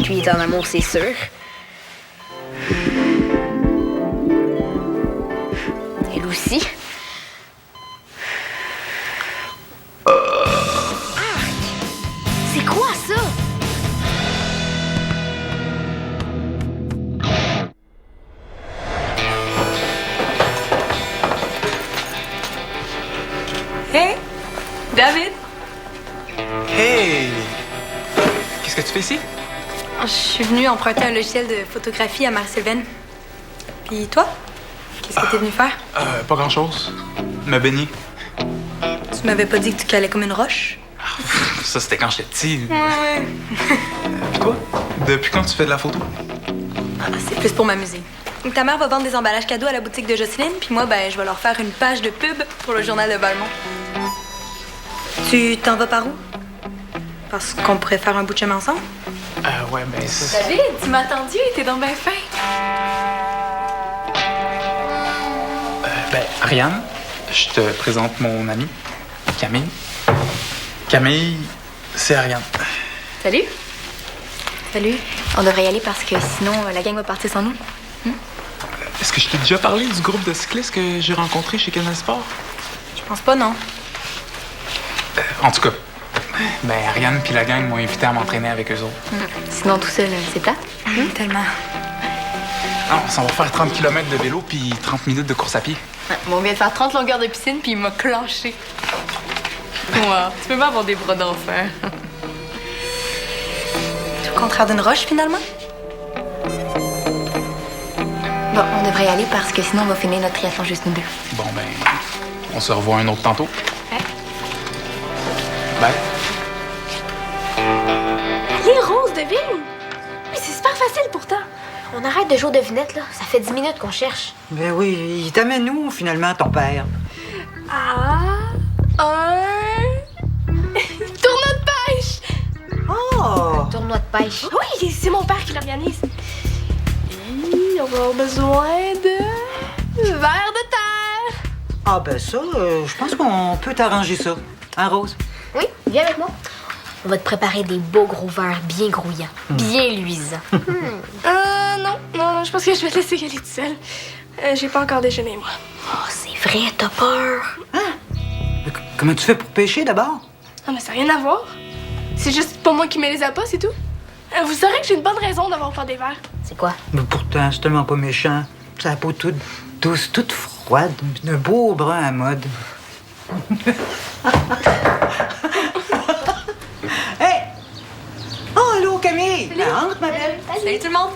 Lui est en amour, c'est sûr. Elle aussi. Arc! C'est quoi ça? Hey! David! Hey! Qu'est-ce que tu fais ici? Je suis venue emprunter un logiciel de photographie à Marie-Sylvaine. Puis toi? Qu'est-ce que t'es venue faire? Pas grand-chose. Me baigner. Tu m'avais pas dit que tu calais comme une roche? Ça, c'était quand j'étais petit. Ouais. Toi? Depuis quand tu fais de la photo? C'est plus pour m'amuser. Donc ta mère va vendre des emballages cadeaux à la boutique de Jocelyne, puis moi, je vais leur faire une page de pub pour le journal de Valmont. Tu t'en vas par où? Parce qu'on pourrait faire un bout de chemin ensemble? Ouais, ben ça... David, tu m'as attendu, t'es donc bien fin. Ariane, je te présente mon amie, Camille. Camille, c'est Ariane. Salut. Salut. On devrait y aller parce que sinon, la gang va partir sans nous. Est-ce que je t'ai déjà parlé du groupe de cyclistes que j'ai rencontré chez Canal Sport? Je pense pas, non. En tout cas, Ariane puis la gang m'ont invité à m'entraîner avec eux autres. Sinon, tout seul, c'est plate. Tellement. Ah, on s'en va faire 30 km de vélo puis 30 minutes de course à pied. Bon, on vient de faire 30 longueurs de piscine, puis il m'a clenché. Wow, tu peux pas avoir des bras d'enfer. Tout le contraire d'une roche, finalement? Bon, on devrait y aller parce que sinon, on va finir notre triathlon juste nous deux. Bon, on se revoit un autre tantôt. Ouais. Bye. Les roses de vigne! Mais c'est super facile pourtant. On arrête de jouer aux devinettes, là. Ça fait 10 minutes qu'on cherche. Ben oui, il t'amène où, finalement, ton père? Un tournoi de pêche! Oh! Tournoi de pêche. Oui, c'est mon père qui l'organise. Et on va avoir besoin de vers de terre. Ah ben ça, je pense qu'on peut t'arranger ça. Hein, Rose? Oui, viens avec moi. On va te préparer des beaux gros verres bien grouillants, bien luisants. Non, je pense que je vais te laisser y aller toute seule. J'ai pas encore déjeuné, moi. Oh, c'est vrai, t'as peur. Comment tu fais pour pêcher, d'abord? Ah, mais ça n'a rien à voir. C'est juste pas moi qui mets les appâts, c'est tout. Vous saurez que j'ai une bonne raison d'avoir peur des verres. C'est quoi? Mais pourtant, c'est tellement pas méchant. Ça a peau toute douce, toute froide, puis un beau brun à mode. Hey! Oh, allô, Camille! Ben, entre, ma belle. Salut tout le monde!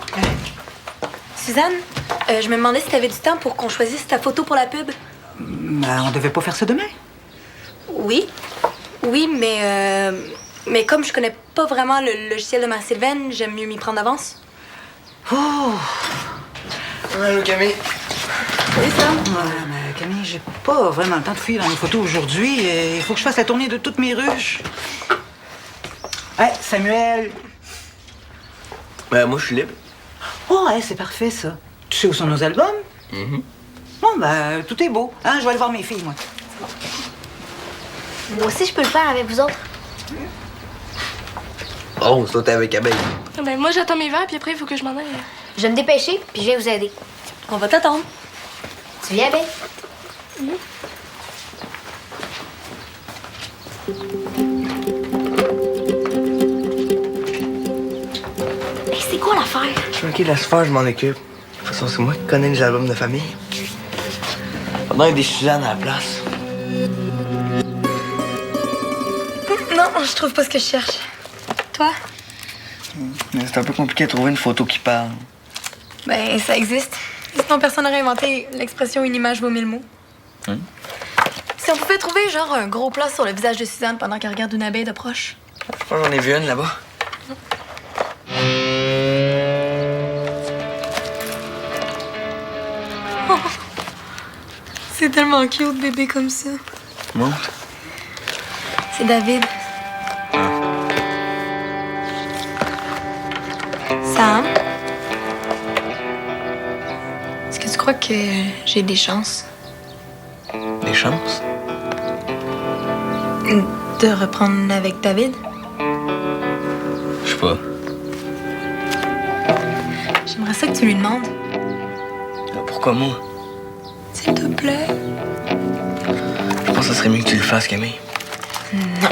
Suzanne, je me demandais si t'avais du temps pour qu'on choisisse ta photo pour la pub. Ben, on devait pas faire ça demain? Oui, mais comme je connais pas vraiment le logiciel de Marie-Sylvaine, j'aime mieux m'y prendre d'avance. Oh! Allô, Camille. Salut Sam. Ouais, mais Camille, j'ai pas vraiment le temps de fouiller dans les photos aujourd'hui. Il faut que je fasse la tournée de toutes mes ruches. Hey, Samuel! Moi, je suis libre. Oh, hey, c'est parfait, ça. Tu sais où sont nos albums? Bon, ben, tout est beau. Hein, je vais aller voir mes filles, moi. Moi aussi, je peux le faire avec vous autres. Oh, sauter avec abeille. Ben, moi, j'attends mes verres, puis après, il faut que je m'en aille. Je vais me dépêcher, puis je vais vous aider. On va t'attendre. Tu viens, Ben? Mais c'est quoi l'affaire? Je suis OK, laisse faire, je m'en occupe. De toute façon, c'est moi qui connais les albums de famille. Faudrait il y a des Suzanne à la place. Non, je trouve pas ce que je cherche. Toi? Mais c'est un peu compliqué de trouver une photo qui parle. Ben, ça existe. Sinon, personne n'aurait inventé l'expression « une image vaut mille mots ». Si on pouvait trouver, genre, un gros plat sur le visage de Suzanne pendant qu'elle regarde une abeille de proche. Je pense que j'en ai vu une là-bas. C'est tellement cute, bébé, comme ça. Monte. C'est David. Sam? Est-ce que tu crois que j'ai des chances? Des chances? de reprendre avec David? Je sais pas. J'aimerais ça que tu lui demandes. Pourquoi moi? S'il te plaît. Je pense que ça serait mieux que tu le fasses, Camille. Non.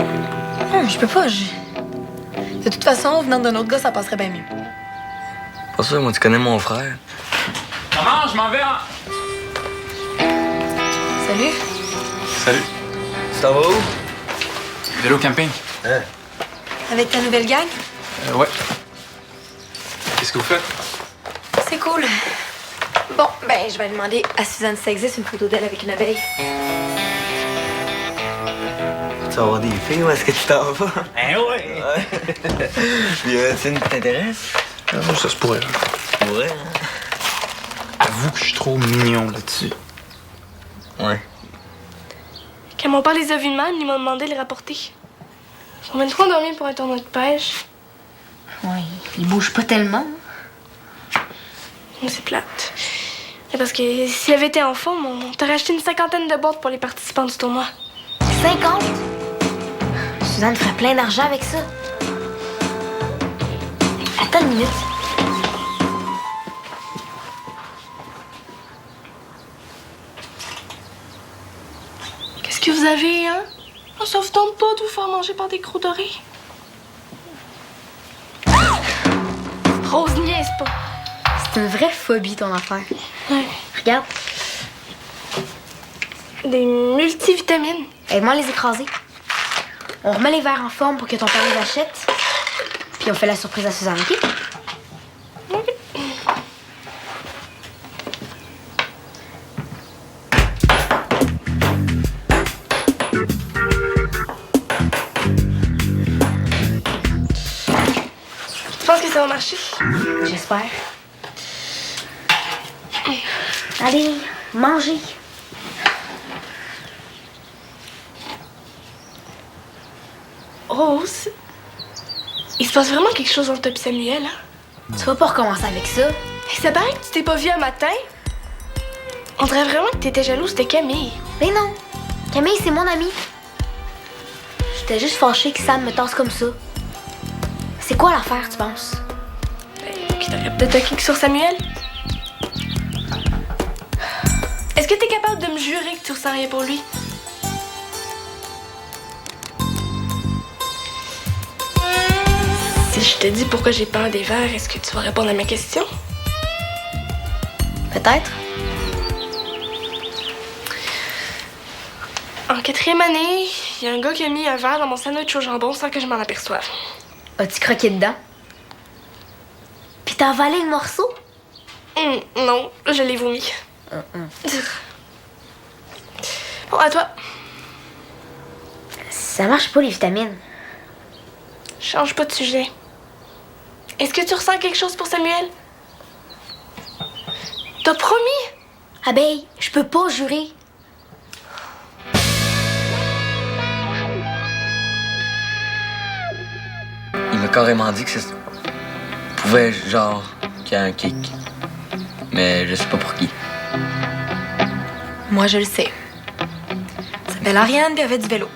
Non, je peux pas. De toute façon, venant d'un autre gars, ça passerait bien mieux. Pas sûr, moi, tu connais mon frère. Maman, je m'en vais en... Salut. Salut. Tu t'en vas où? Vélo camping. Hein? Avec ta nouvelle gang? Ouais. Qu'est-ce que vous faites? C'est cool. Bon, ben, je vais demander à Suzanne si ça existe une photo d'elle avec une abeille. Tu vas avoir des filles ou est-ce que tu t'en vas? Eh ouais! Puis, tu t'intéresses? Ça se pourrait. Ouais, hein? Avoue que je suis trop mignon là-dessus. Ouais. Quand mon père les a vus de même, il m'a demandé de les rapporter. Ils sont même trop endormis pour un tournoi de pêche. Ouais, il bouge pas tellement. C'est plate. C'est parce que s'il avait été enfant, on t'aurait acheté une 50aine de boîtes pour les participants du tournoi. 50? Suzanne ferait plein d'argent avec ça. Attends une minute. Qu'est-ce que vous avez, hein? Oh, ça vous tente pas de vous faire manger par des crocs dorés? Rose niaise pas. C'est une vraie phobie, ton affaire. Ouais. Regarde, Des multivitamines. aide-moi à les écraser. On remet les verres en forme pour que ton père les achète. Puis on fait la surprise à Suzanne, OK? Tu penses que ça va marcher? J'espère. Allez, mangez. Rose, il se passe vraiment quelque chose entre toi et Samuel, hein? Tu vas pas recommencer avec ça. Et ça paraît que tu t'es pas vu un matin. On dirait vraiment que t'étais jalouse de Camille. Mais non, Camille, c'est mon amie. J'étais juste fâchée que Sam me tasse comme ça. C'est quoi l'affaire, tu penses? Qui t'aurait peut-être un kick sur Samuel? Est-ce que t'es capable de me jurer que tu ressens rien pour lui? Si je te dis pourquoi j'ai peur des vers, est-ce que tu vas répondre à ma question? Peut-être. En 4e année, il y a un gars qui a mis un verre dans mon sandwich au jambon sans que je m'en aperçoive. As-tu croqué dedans? Puis t'as avalé le morceau? Non, je l'ai vomi. Bon, à toi. Ça marche pas, les vitamines. Change pas de sujet. Est-ce que tu ressens quelque chose pour Samuel? T'as promis? Abeille, je peux pas jurer. Il m'a carrément dit que ça pouvait, genre, qu'il y a un kick. Mais je sais pas pour qui. Moi, je le sais. Ça s'appelle Ariane puis elle fait du vélo.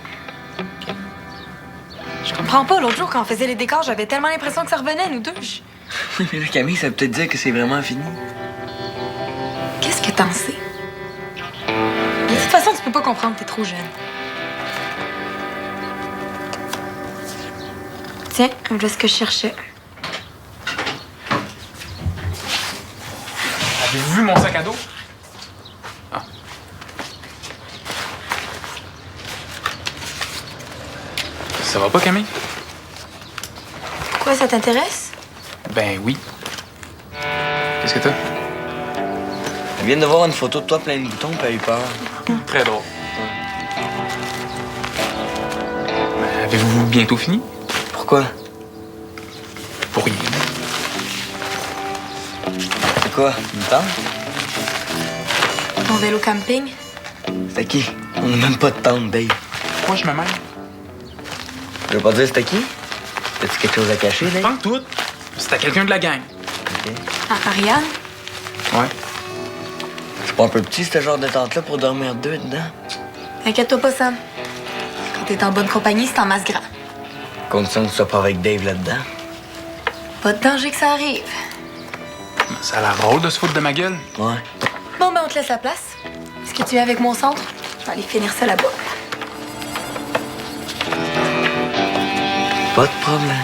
Je comprends pas. L'autre jour, quand on faisait les décors, j'avais tellement l'impression que ça revenait, nous deux. Oui, mais là, Camille, ça veut peut-être dire que c'est vraiment fini. Qu'est-ce que t'en sais? De toute façon, tu peux pas comprendre, t'es trop jeune. Tiens, voilà ce que je cherchais. Avez-vous vu mon sac à dos? Ah. Ça va pas, Camille? Pourquoi ça t'intéresse? Ben oui. Qu'est-ce que t'as? Elle vient de voir une photo de toi plein de boutons, puis elle a eu peur. Très drôle. Ben, avez-vous bientôt fini? Pourquoi? Pour rien. C'est quoi? Une tente? Ton vélo camping? C'était qui? On n'a même pas de tente, Dave. Pourquoi je me mêle? Je veux pas dire c'était qui? As-tu quelque chose à cacher, Dave? Pas tout. C'était quelqu'un de la gang. Ok. Ah, Ariane? Ouais. C'est pas un peu petit, ce genre de tente-là, pour dormir deux dedans? Inquiète-toi pas, Sam. Quand t'es en bonne compagnie, c'est en masse grand. Condition que tu sois pas avec Dave là-dedans. Pas de danger que ça arrive. Ça a l'air drôle de se foutre de ma gueule. Ouais. Bon, ben, on te laisse la place. Est-ce que tu es avec mon centre? Je vais aller finir ça là-bas. Pas de problème.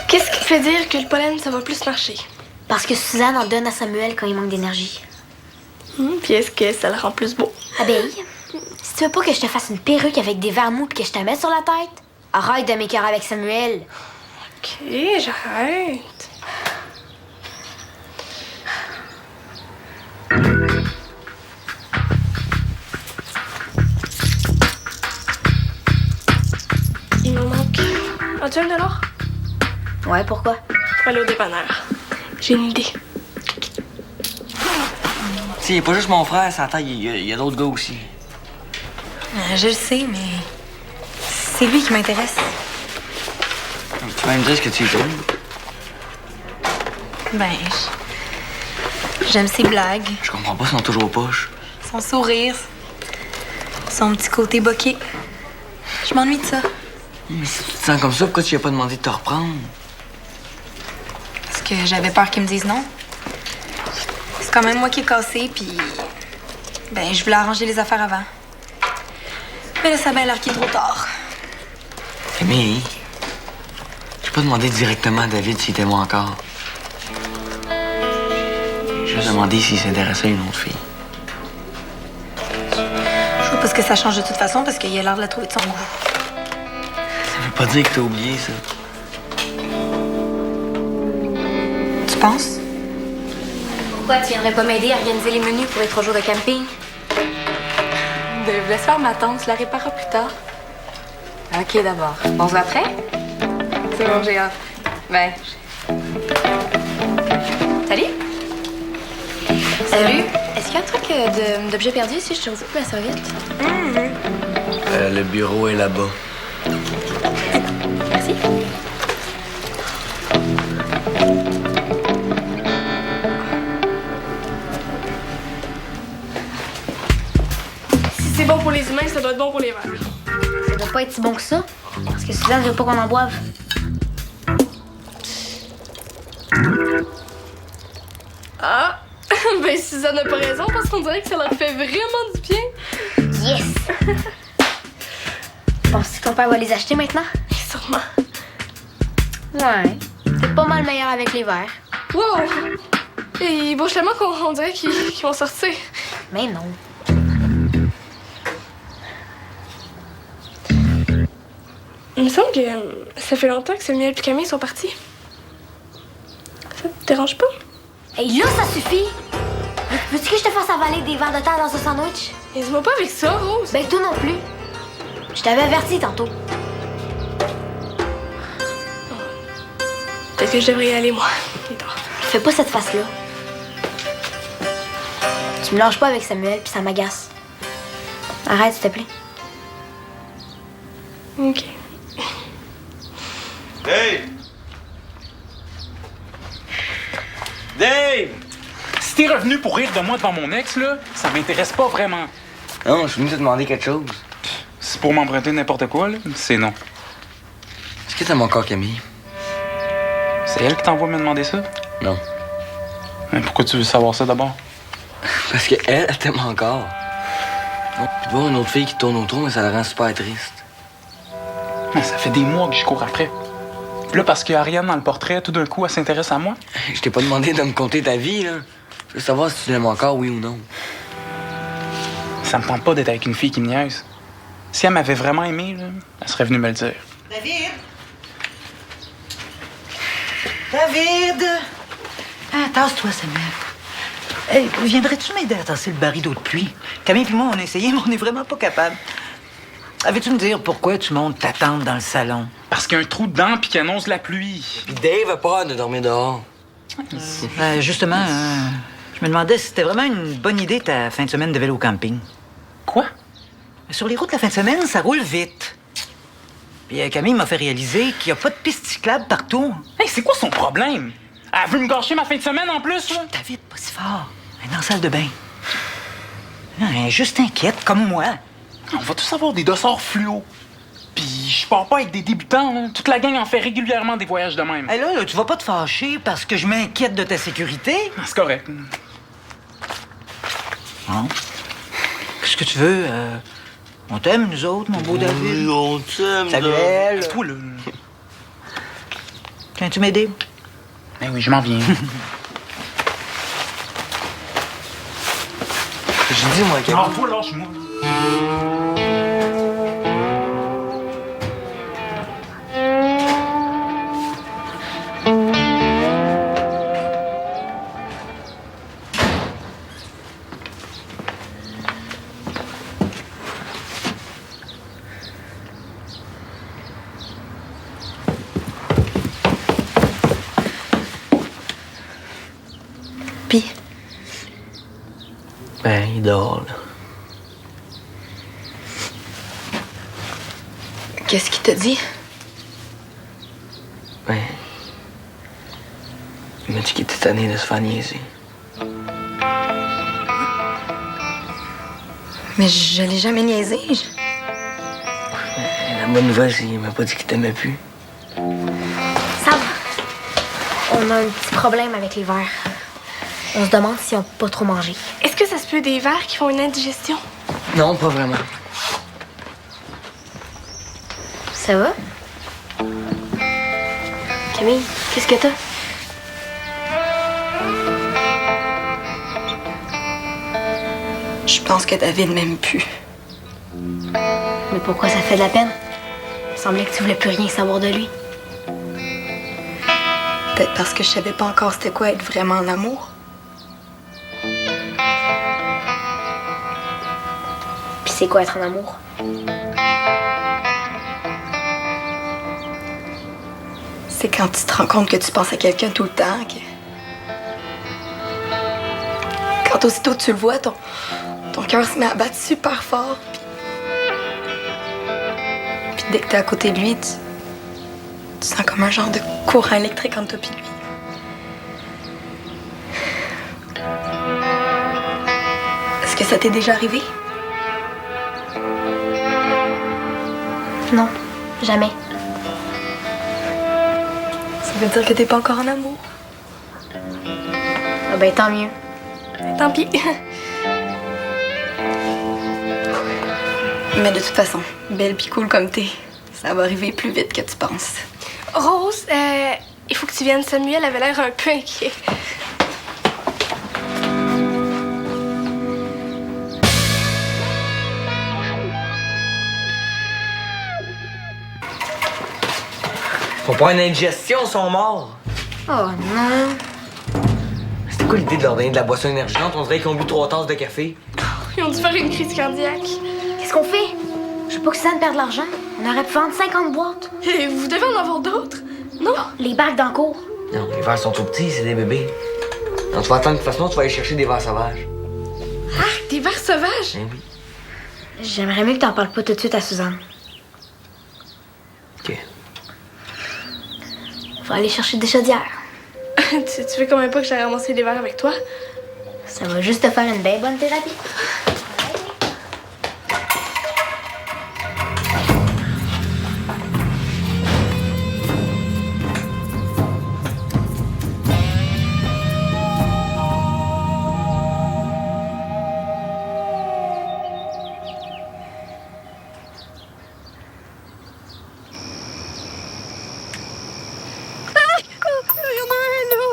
Qu'est-ce qui te fait dire que le pollen, ça va plus marcher? Parce que Suzanne en donne à Samuel quand il manque d'énergie. Puis est-ce que ça le rend plus beau? Abeille, si tu veux pas que je te fasse une perruque avec des verres mous et que je te mette sur la tête, arrête de m'écœurer avec Samuel. OK, j'arrête. Il m'en manque. As-tu $1? Ouais, pourquoi? Faut aller au dépanneur. J'ai une idée. Si, il est pas juste mon frère, ça taille, il y a d'autres gars aussi. Je le sais, mais c'est lui qui m'intéresse. Tu vas me dire ce que tu veux. Ben, j'aime ses blagues, Je comprends pas, ils sont toujours aux poches. son sourire, son petit côté boqué. Je m'ennuie de ça. Mais si tu te sens comme ça, pourquoi tu lui as pas demandé de te reprendre? Parce que j'avais peur qu'il me dise non. C'est quand même moi qui ai cassé, puis ben, je voulais arranger les affaires avant. Mais là, ça a bien l'air qu'il est trop tard. Mais j'ai pas demandé directement à David s'il t'aimait encore. J'ai juste demandé s'il s'intéressait à une autre fille. Je vois pas ce que ça change de toute façon, parce qu'il a l'air de la trouver de son goût. Ça veut pas dire que t'as oublié ça. Tu penses? Pourquoi tu viendrais pas m'aider à organiser les menus pour les 3 jours de camping? Dave, laisse faire ma tante, tu la répareras plus tard. OK, d'abord. On se voit après? C'est bon, j'ai hâte. Ben. Salut! Salut! Est-ce qu'il y a un truc d'objet perdu si je te recoupe la serviette? Le bureau est là-bas. Merci. Si c'est bon pour les humains, ça doit être bon pour les vers. Ça doit pas être si bon que ça. Parce que Suzanne veut pas qu'on en boive. Ah! Ben, Suzanne n'a pas raison parce qu'on dirait que ça leur fait vraiment du bien. Yes! Penses-tu que ton père va les acheter maintenant? Sûrement. Ouais. C'est pas mal meilleur avec les verres. Wow! Et ils bougent tellement qu'on dirait qu'ils vont sortir. Mais non. Il me semble que ça fait longtemps que Samuel et Camille sont partis. Ça te dérange pas? Hey, là, ça suffit! Veux-tu que je te fasse avaler des verres de terre dans ce sandwich? Aide-moi pas avec ça, Rose. Ben, toi non plus. Je t'avais averti tantôt. Peut-être que je devrais y aller, moi. Il est tard. Fais pas cette face-là. Tu me lâches pas avec Samuel, puis ça m'agace. Arrête, s'il te plaît. OK. Dave! Dave! Si t'es revenu pour rire de moi devant mon ex, là, ça m'intéresse pas vraiment. Non, je suis venu te demander quelque chose. Si pour m'emprunter n'importe quoi, là, c'est non. Est-ce que t'aimes encore Camille? C'est elle qui t'envoie me demander ça? Non. Mais pourquoi tu veux savoir ça d'abord? Parce qu'elle, elle t'aime encore. Non, puis de voir une autre fille qui tourne autour, mais ça la rend super triste. Mais ça fait des mois que je cours après. Puis là, parce qu'il y a Ariane dans le portrait, tout d'un coup, elle s'intéresse à moi. Je t'ai pas demandé de me conter ta vie, là. Je veux savoir si tu l'aimes encore, oui ou non. Ça me tente pas d'être avec une fille qui me niaise. Si elle m'avait vraiment aimé, là, elle serait venue me le dire. David! David! Ah, tasse-toi, Samuel. Hey, viendrais-tu m'aider à tasser le baril d'eau de pluie? Camille et moi, on a essayé, mais on n'est vraiment pas capable. Avais-tu me dire pourquoi tu montes ta tente dans le salon? Parce qu'il y a un trou dedans puis qu'il annonce la pluie. Puis Dave a pas hâte de dormir dehors. Justement, je me demandais si c'était vraiment une bonne idée ta fin de semaine de vélo camping. Quoi? Sur les routes la fin de semaine, ça roule vite. Puis Camille m'a fait réaliser qu'il n'y a pas de piste cyclable partout. Hey, c'est quoi son problème? Elle veut me gâcher ma fin de semaine en plus, là. David, pas si fort. Elle est dans la salle de bain. Non, elle est juste inquiète, comme moi. On va tous avoir des dossards fluo. Puis je pars pas avec des débutants, là. Toute la gang en fait régulièrement des voyages de même. Hey, là, tu vas pas te fâcher parce que je m'inquiète de ta sécurité? C'est correct. Hein? Qu'est-ce que tu veux? On t'aime, nous autres, mon beau David? Oui, on t'aime. Samuel! C'est toi, là. Viens-tu m'aider? Ben oui, je m'en viens. J'ai dit, moi, Camille. Ah, toi, lâche-moi. Puis, Ben, il dort, là. qu'est-ce qu'il t'a dit? Ben. Il m'a dit qu'il était tanné de se faire niaiser. Mais je l'ai jamais niaisé. La bonne nouvelle, c'est qu'il m'a pas dit qu'il t'aimait plus. Sam, on a un petit problème avec les verres. On se demande si on peut pas trop manger. Est-ce que ça se peut des vers qui font une indigestion? Non, pas vraiment. Ça va? Camille, qu'est-ce que t'as? Je pense que David m'aime plus. Mais pourquoi ça fait de la peine? Il semblait que tu voulais plus rien savoir de lui. Peut-être parce que je savais pas encore c'était quoi être vraiment en amour. Puis c'est quoi être en amour? C'est quand tu te rends compte que tu penses à quelqu'un tout le temps, que... Quand aussitôt tu le vois, ton cœur se met à battre super fort. Puis dès que t'es à côté de lui, tu sens comme un genre de courant électrique entre toi et lui. Est-ce que ça t'est déjà arrivé? Non, jamais. Ça veut dire que t'es pas encore en amour. Ah ben tant mieux. Tant pis. Mais de toute façon, belle pis cool comme t'es, ça va arriver plus vite que tu penses. Rose, il faut que tu viennes. Samuel avait l'air un peu inquiet. Faut pas une indigestion, ils sont morts. Oh non. C'était quoi l'idée de leur donner de la boisson énergisante? On dirait qu'ils ont bu 3 tasses de café. Ils ont dû faire une crise cardiaque. Qu'est-ce qu'on fait? Je veux pas que Suzanne perde de l'argent. On aurait pu vendre 50 boîtes. Et vous devez en avoir d'autres? Non? Les bacs dans le cours. Non, les verres sont trop petits, c'est des bébés. Non, tu vas attendre de toute façon, tu vas aller chercher des verres sauvages. Ah, des vers sauvages? Ben oui. J'aimerais mieux que t'en parles pas tout de suite à Suzanne. OK. Faut aller chercher des chaudières. tu veux quand même pas que j'aille ramasser des verres avec toi? Ça va juste te faire une belle bonne thérapie. Il y en a un là!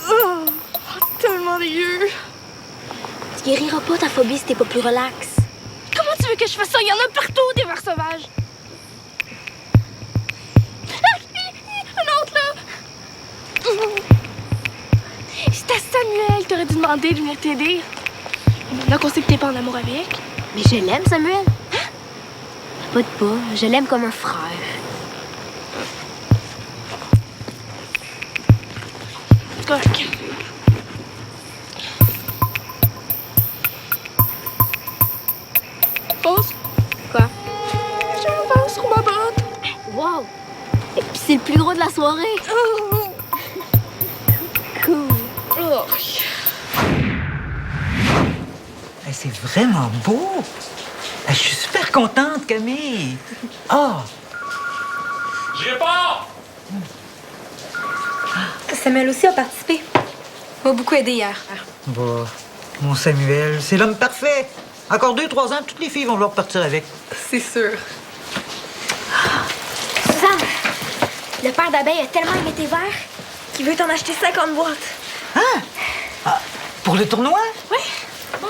Oh, tellement dégueu! Tu guériras pas ta phobie si t'es pas plus relax. Comment tu veux que je fasse ça? Il y en a partout des vers sauvages! Ah, un autre là! C'était Samuel, t'aurais dû demander de venir t'aider. Là qu'on sait que t'es pas en amour avec. Mais je l'aime, Samuel. Pas de pas. Je l'aime comme un frère. Correct. Pause. Quoi? J'ai un verre sur ma botte. Wow! Et puis C'est le plus gros de la soirée. Cool. C'est vraiment beau. Je suis super contente, Camille. Ah! J'y réponds! Samuel aussi a participé. M'a beaucoup aidé hier. Bah, mon Samuel, c'est l'homme parfait. Encore 2-3 ans, toutes les filles vont vouloir partir avec. C'est sûr. Suzanne, le père d'abeille a tellement aimé tes verres qu'il veut t'en acheter 50 boîtes. Hein? Ah, pour le tournoi? Oui.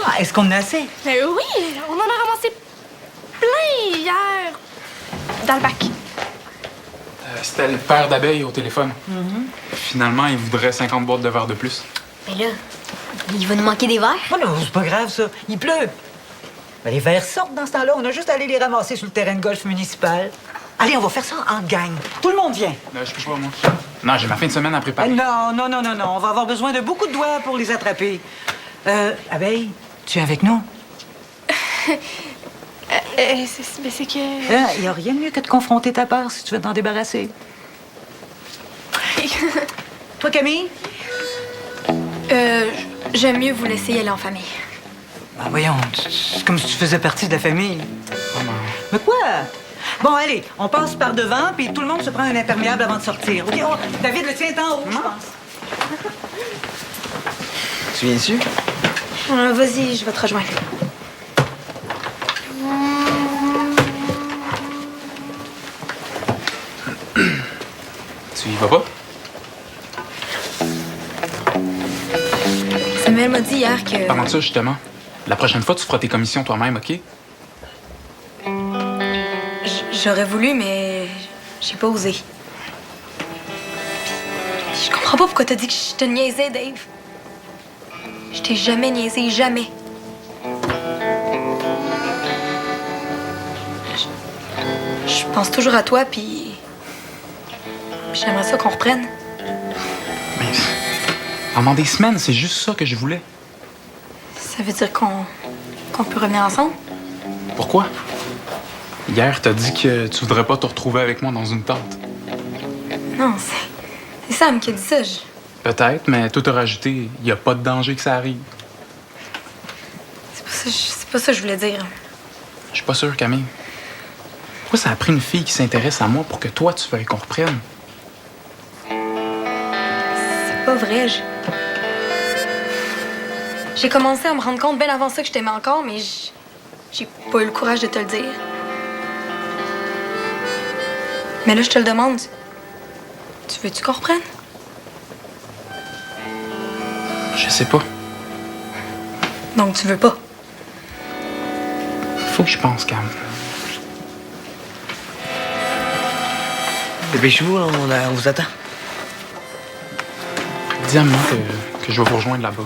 Ah, est-ce qu'on en a assez? Oui, on en a ramassé plein hier. Dans le bac. C'était le père d'abeille au téléphone. Finalement, il voudrait 50 boîtes de verre de plus. Mais là, il va nous manquer des verres. Oh non, c'est pas grave, ça. Il pleut. Ben, les verres sortent dans ce temps-là. On a juste à aller les ramasser sur le terrain de golf municipal. Allez, on va faire ça en gang. Tout le monde vient. Je peux pas, moi. Non, j'ai ma fin de semaine à préparer. Non. On va avoir besoin de beaucoup de doigts pour les attraper. Abeille, tu es avec nous? C'est que... Il n'y a rien de mieux que de confronter ta peur si tu veux t'en débarrasser. Toi, Camille? J'aime mieux vous laisser y aller en famille. Ben voyons, c'est comme si tu faisais partie de la famille. Mais quoi? Bon, allez, on passe par devant, puis tout le monde se prend un imperméable avant de sortir. OK? David, le tien est en haut, je pense. Tu viens dessus? Vas-y, je vais te rejoindre. Tu y vas pas? Samuel m'a dit hier que... Parlant de ça, justement, la prochaine fois, tu feras tes commissions toi-même, OK? J'aurais voulu, mais j'ai pas osé. Je comprends pas pourquoi t'as dit que je te niaisais, Dave. Je t'ai jamais niaisé, jamais. Je pense toujours à toi, puis j'aimerais ça qu'on reprenne. Mais pendant des semaines, c'est juste ça que je voulais. Ça veut dire qu'on peut revenir ensemble? Pourquoi? Hier, t'as dit que tu voudrais pas te retrouver avec moi dans une tente. Non, c'est Sam qui a dit ça. Peut-être, mais tout a rajouté, il y a pas de danger que ça arrive. C'est pas ça que je voulais dire. Je suis pas sûr, Camille. Pourquoi ça a pris une fille qui s'intéresse à moi pour que toi, tu veuilles qu'on reprenne? C'est pas vrai. J'ai commencé à me rendre compte bien avant ça que je t'aimais encore, mais j'ai pas eu le courage de te le dire. Mais là, je te le demande. Tu veux-tu qu'on reprenne? Je sais pas. Donc, tu veux pas? Faut que je pense, Cam. Dépêchez-vous, on vous attend. Dis à maman que je vais vous rejoindre là-bas.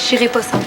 J'irai pas ça.